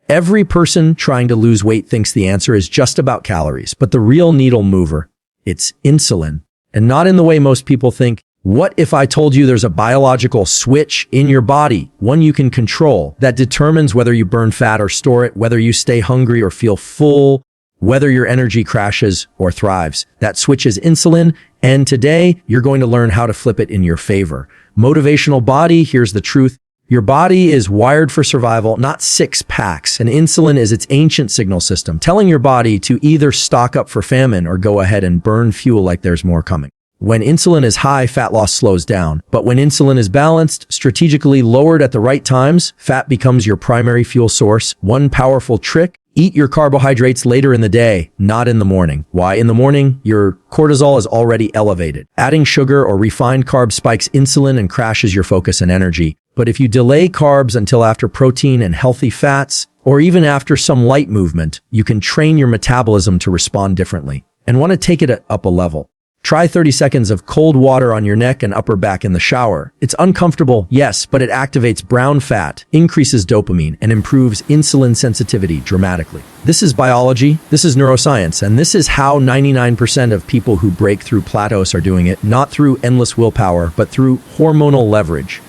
Every person trying to lose weight thinks the answer is just about calories, but the real needle mover, it's insulin. And not in the way most people think. What if I told you there's a biological switch in your body, one you can control, that determines whether you burn fat or store it, whether you stay hungry or feel full, whether your energy crashes or thrives? That switch is insulin, and today you're going to learn how to flip it in your favor. Motivational body, here's the truth. Your body is wired for survival, not six packs, and insulin is its ancient signal system, telling your body to either stock up for famine or go ahead and burn fuel like there's more coming. When insulin is high, fat loss slows down. But when insulin is balanced, strategically lowered at the right times, fat becomes your primary fuel source. One powerful trick: eat your carbohydrates later in the day, not in the morning. Why? In the morning, your cortisol is already elevated. Adding sugar or refined carbs spikes insulin and crashes your focus and energy. But if you delay carbs until after protein and healthy fats, or even after some light movement, you can train your metabolism to respond differently. And want to take it up a level? Try 30 seconds of cold water on your neck and upper back in the shower. It's uncomfortable, yes, but it activates brown fat, increases dopamine, and improves insulin sensitivity dramatically. This is biology, this is neuroscience, and this is how 99% of people who break through plateaus are doing it, not through endless willpower, but through hormonal leverage.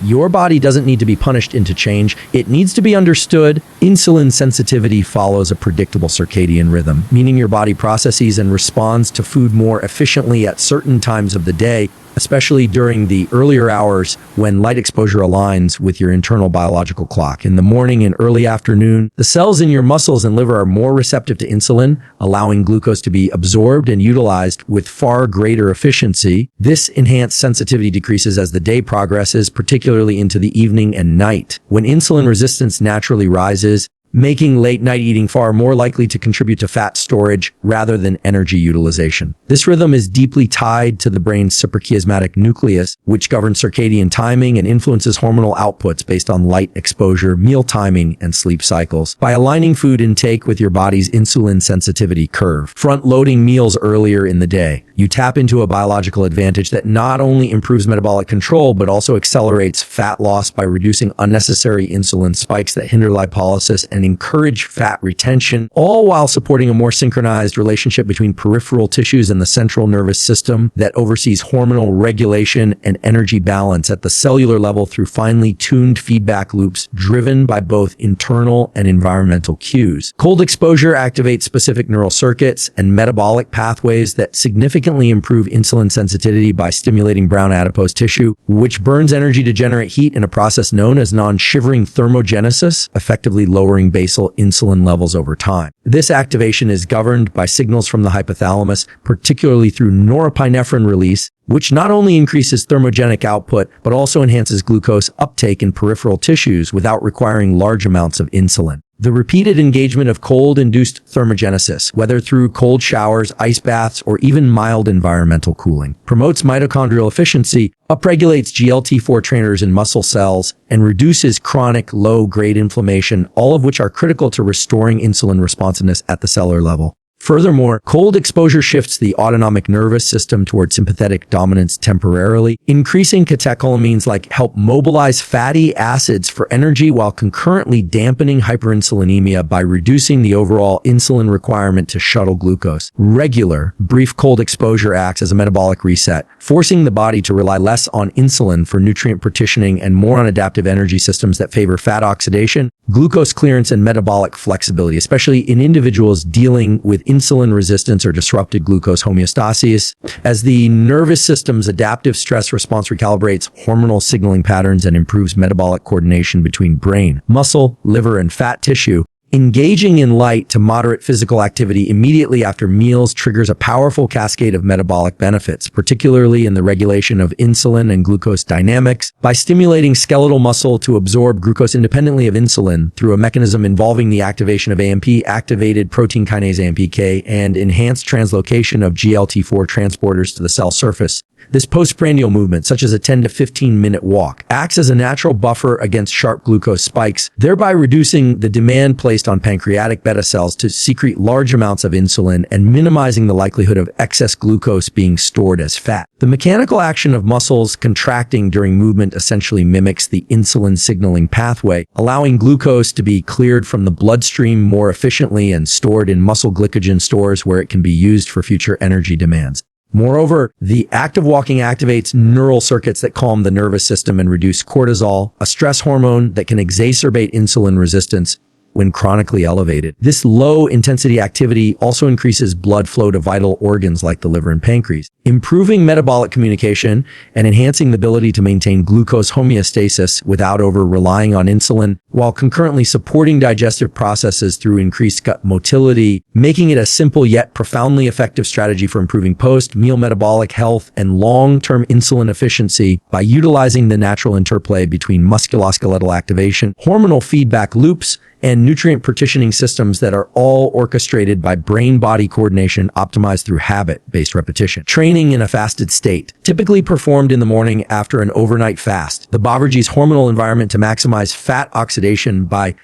Your body doesn't need to be punished into change. It needs to be understood. Insulin sensitivity follows a predictable circadian rhythm, meaning your body processes and responds to food more efficiently at certain times of the day, especially during the earlier hours when light exposure aligns with your internal biological clock. In the morning and early afternoon, the cells in your muscles and liver are more receptive to insulin, allowing glucose to be absorbed and utilized with far greater efficiency. This enhanced sensitivity decreases as the day progresses, particularly into the evening and night, when insulin resistance naturally rises, making late-night eating far more likely to contribute to fat storage rather than energy utilization. This rhythm is deeply tied to the brain's suprachiasmatic nucleus, which governs circadian timing and influences hormonal outputs based on light exposure, meal timing, and sleep cycles. By aligning food intake with your body's insulin sensitivity curve, front-loading meals earlier in the day, you tap into a biological advantage that not only improves metabolic control, but also accelerates fat loss by reducing unnecessary insulin spikes that hinder lipolysis and encourage fat retention, all while supporting a more synchronized relationship between peripheral tissues and the central nervous system that oversees hormonal regulation and energy balance at the cellular level through finely tuned feedback loops driven by both internal and environmental cues. Cold exposure activates specific neural circuits and metabolic pathways that significantly improve insulin sensitivity by stimulating brown adipose tissue, which burns energy to generate heat in a process known as non-shivering thermogenesis, effectively lowering basal insulin levels over time. This activation is governed by signals from the hypothalamus, particularly through norepinephrine release, which not only increases thermogenic output, but also enhances glucose uptake in peripheral tissues without requiring large amounts of insulin. The repeated engagement of cold-induced thermogenesis, whether through cold showers, ice baths, or even mild environmental cooling, promotes mitochondrial efficiency, upregulates GLT-4 trainers in muscle cells, and reduces chronic low-grade inflammation, all of which are critical to restoring insulin responsiveness at the cellular level. Furthermore, cold exposure shifts the autonomic nervous system toward sympathetic dominance temporarily, increasing catecholamines like help mobilize fatty acids for energy while concurrently dampening hyperinsulinemia by reducing the overall insulin requirement to shuttle glucose. Regular, brief cold exposure acts as a metabolic reset, forcing the body to rely less on insulin for nutrient partitioning and more on adaptive energy systems that favor fat oxidation, glucose clearance, and metabolic flexibility, especially in individuals dealing with insulin resistance or disrupted glucose homeostasis. As the nervous system's adaptive stress response recalibrates hormonal signaling patterns and improves metabolic coordination between brain, muscle, liver, and fat tissue, engaging in light to moderate physical activity immediately after meals triggers a powerful cascade of metabolic benefits, particularly in the regulation of insulin and glucose dynamics, by stimulating skeletal muscle to absorb glucose independently of insulin through a mechanism involving the activation of AMP, activated protein kinase AMPK, and enhanced translocation of GLT-4 transporters to the cell surface. This postprandial movement, such as a 10 to 15-minute walk, acts as a natural buffer against sharp glucose spikes, thereby reducing the demand placed on pancreatic beta cells to secrete large amounts of insulin and minimizing the likelihood of excess glucose being stored as fat. The mechanical action of muscles contracting during movement essentially mimics the insulin signaling pathway, allowing glucose to be cleared from the bloodstream more efficiently and stored in muscle glycogen stores where it can be used for future energy demands. Moreover, the act of walking activates neural circuits that calm the nervous system and reduce cortisol, a stress hormone that can exacerbate insulin resistance when chronically elevated. This low-intensity activity also increases blood flow to vital organs like the liver and pancreas, improving metabolic communication and enhancing the ability to maintain glucose homeostasis without over-relying on insulin, while concurrently supporting digestive processes through increased gut motility, making it a simple yet profoundly effective strategy for improving post-meal metabolic health and long-term insulin efficiency by utilizing the natural interplay between musculoskeletal activation, hormonal feedback loops, and nutrient partitioning systems that are all orchestrated by brain-body coordination optimized through habit-based repetition. Training in a fasted state, typically performed in the morning after an overnight fast, the leverages hormonal environment to maximize fat oxidation by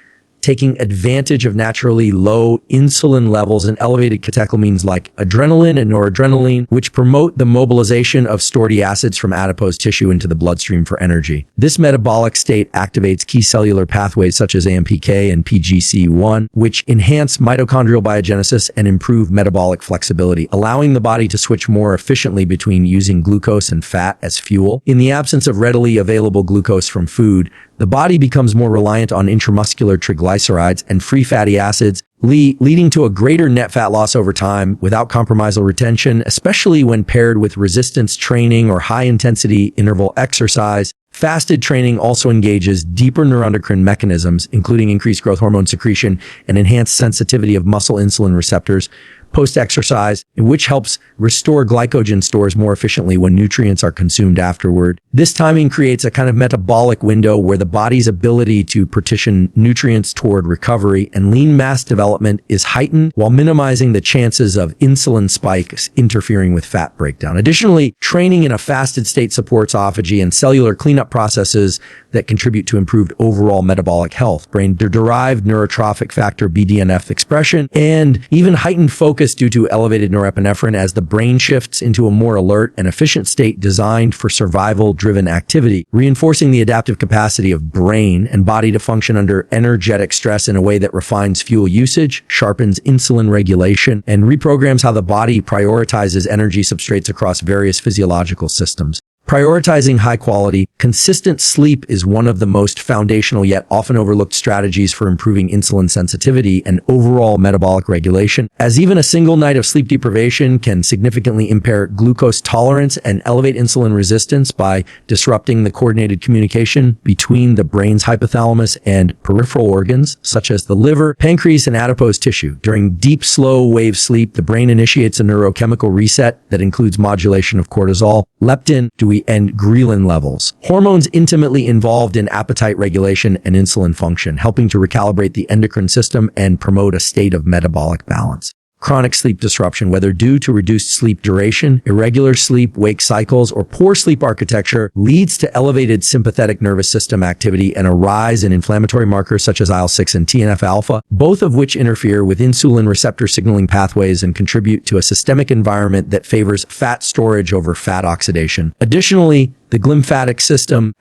taking advantage of naturally low insulin levels and elevated catecholamines like adrenaline and noradrenaline, which promote the mobilization of stored acids from adipose tissue into the bloodstream for energy. This metabolic state activates key cellular pathways such as AMPK and PGC1, which enhance mitochondrial biogenesis and improve metabolic flexibility, allowing the body to switch more efficiently between using glucose and fat as fuel. In the absence of readily available glucose from food, the body becomes more reliant on intramuscular triglycerides and free fatty acids, leading to a greater net fat loss over time without compromising retention, especially when paired with resistance training or high-intensity interval exercise. Fasted training also engages deeper neuroendocrine mechanisms, including increased growth hormone secretion and enhanced sensitivity of muscle insulin receptors post-exercise, which helps restore glycogen stores more efficiently when nutrients are consumed afterward. This timing creates a kind of metabolic window where the body's ability to partition nutrients toward recovery and lean mass development is heightened while minimizing the chances of insulin spikes interfering with fat breakdown. Additionally, training in a fasted state supports autophagy and cellular cleanup processes that contribute to improved overall metabolic health, brain-derived neurotrophic factor BDNF expression, and even heightened focus due to elevated norepinephrine as the brain shifts into a more alert and efficient state designed for survival-driven activity, reinforcing the adaptive capacity of brain and body to function under energetic stress in a way that refines fuel usage, sharpens insulin regulation, and reprograms how the body prioritizes energy substrates across various physiological systems. Prioritizing high-quality, consistent sleep is one of the most foundational yet often overlooked strategies for improving insulin sensitivity and overall metabolic regulation, as even a single night of sleep deprivation can significantly impair glucose tolerance and elevate insulin resistance by disrupting the coordinated communication between the brain's hypothalamus and peripheral organs, such as the liver, pancreas, and adipose tissue. During deep, slow-wave sleep, the brain initiates a neurochemical reset that includes modulation of cortisol, leptin, and ghrelin levels, hormones intimately involved in appetite regulation and insulin function, helping to recalibrate the endocrine system and promote a state of metabolic balance. Chronic sleep disruption, whether due to reduced sleep duration, irregular sleep-wake cycles, or poor sleep architecture, leads to elevated sympathetic nervous system activity and a rise in inflammatory markers such as IL-6 and TNF-alpha, both of which interfere with insulin receptor signaling pathways and contribute to a systemic environment that favors fat storage over fat oxidation. Additionally, the glymphatic system,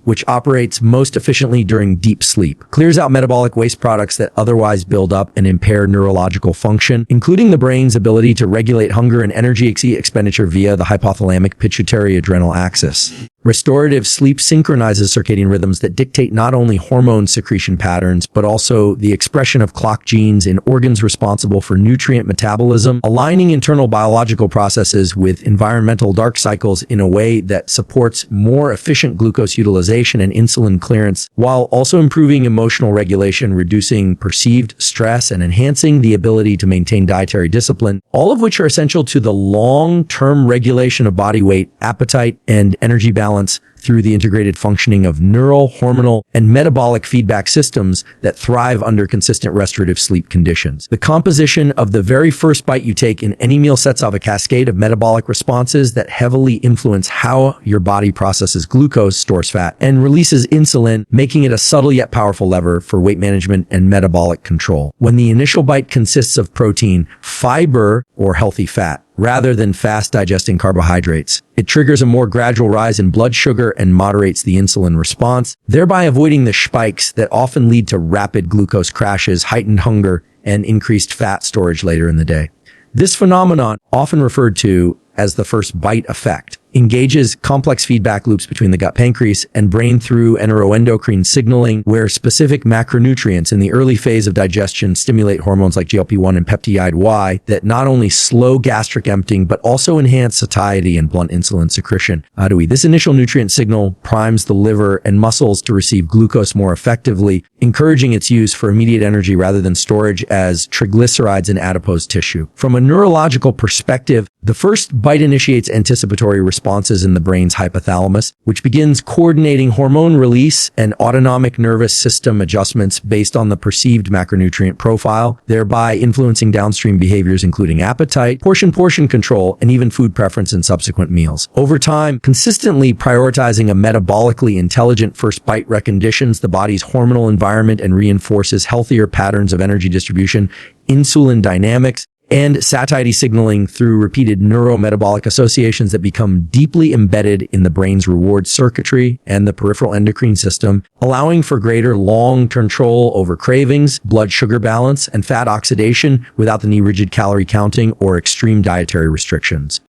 which operates most efficiently during deep sleep, clears out metabolic waste products that otherwise build up and impair neurological function, including the brain's ability to regulate hunger and energy expenditure via the hypothalamic pituitary adrenal axis. Restorative sleep synchronizes circadian rhythms that dictate not only hormone secretion patterns, but also the expression of clock genes in organs responsible for nutrient metabolism, aligning internal biological processes with environmental dark cycles in a way that supports more efficient glucose utilization and insulin clearance, while also improving emotional regulation, reducing perceived stress, and enhancing the ability to maintain dietary discipline, all of which are essential to the long-term regulation of body weight, appetite, and energy balance through the integrated functioning of neural, hormonal, and metabolic feedback systems that thrive under consistent restorative sleep conditions. The composition of the very first bite you take in any meal sets off a cascade of metabolic responses that heavily influence how your body processes glucose, stores fat, and releases insulin, making it a subtle yet powerful lever for weight management and metabolic control. When the initial bite consists of protein, fiber, or healthy fat, rather than fast-digesting carbohydrates, it triggers a more gradual rise in blood sugar and moderates the insulin response, thereby avoiding the spikes that often lead to rapid glucose crashes, heightened hunger, and increased fat storage later in the day. This phenomenon, often referred to as the first bite effect, engages complex feedback loops between the gut pancreas and brain through neuroendocrine signaling, where specific macronutrients in the early phase of digestion stimulate hormones like GLP-1 and peptide Y that not only slow gastric emptying but also enhance satiety and blunt insulin secretion. This initial nutrient signal primes the liver and muscles to receive glucose more effectively, encouraging its use for immediate energy rather than storage as triglycerides in adipose tissue. From a neurological perspective, the first bite initiates anticipatory responses in the brain's hypothalamus, which begins coordinating hormone release and autonomic nervous system adjustments based on the perceived macronutrient profile, thereby influencing downstream behaviors including appetite, portion control, and even food preference in subsequent meals. Over time, consistently prioritizing a metabolically intelligent first bite reconditions the body's hormonal environment and reinforces healthier patterns of energy distribution, insulin dynamics, and satiety signaling through repeated neurometabolic associations that become deeply embedded in the brain's reward circuitry and the peripheral endocrine system, allowing for greater long-term control over cravings, blood sugar balance, and fat oxidation without the need rigid calorie counting or extreme dietary restrictions.